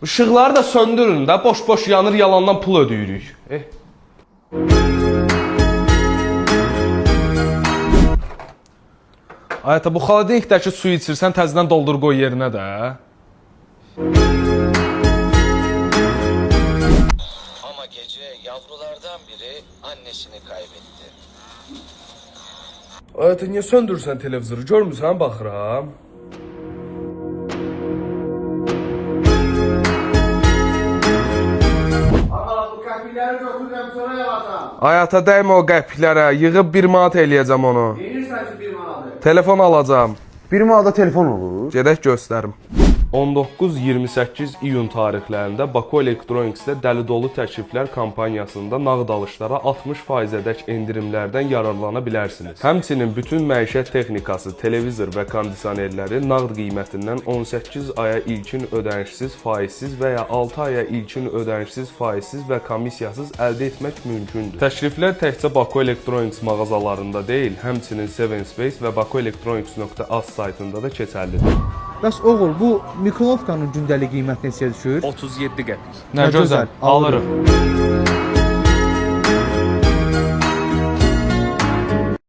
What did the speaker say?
Işıqları da söndürün də, boş-boş yanır, yalandan pul ödəyirik. Ayətə, bu xaladenikdəki suyu içirsən, təzədən doldur qoy yerinə də. Ama gece yavrulardan biri annesini kaybetti. Ayətə, niyə söndürürsən televizoru? Görmürsən, baxıram. Qəpikləri götürürəm, sonra yalacam. Ayətə, dəymə o qəpiklərə, yığıb 1 manat eləyəcəm onu. Deyirsən ki, 1 manatı. Telefon alacam. Bir manada telefon olur. Gedək göstərim. 19-28 iyun tarixlərində Baku Electronics'də Dəli Dolu Təkliflər kampaniyasında nağd alışlara 60%-ədək endirimlərdən yararlana bilərsiniz. Həmçinin bütün məişət texnikası, televizor və kondisionerləri nağd qiymətindən 18 aya ilkin ödənişsiz, faizsiz və ya 6 aya ilkin ödənişsiz, faizsiz və komissiyasız əldə etmək mümkündür. Təkliflər təkcə Baku Electronics mağazalarında deyil, həmçinin Seven Space və bakuelectronics.az saytında da keçərlidir. Bəs oğul, bu mikronovkanın gündəlik qiyməti neçəyə düşür? 37 qəpik. Nə gözəl, alırıq.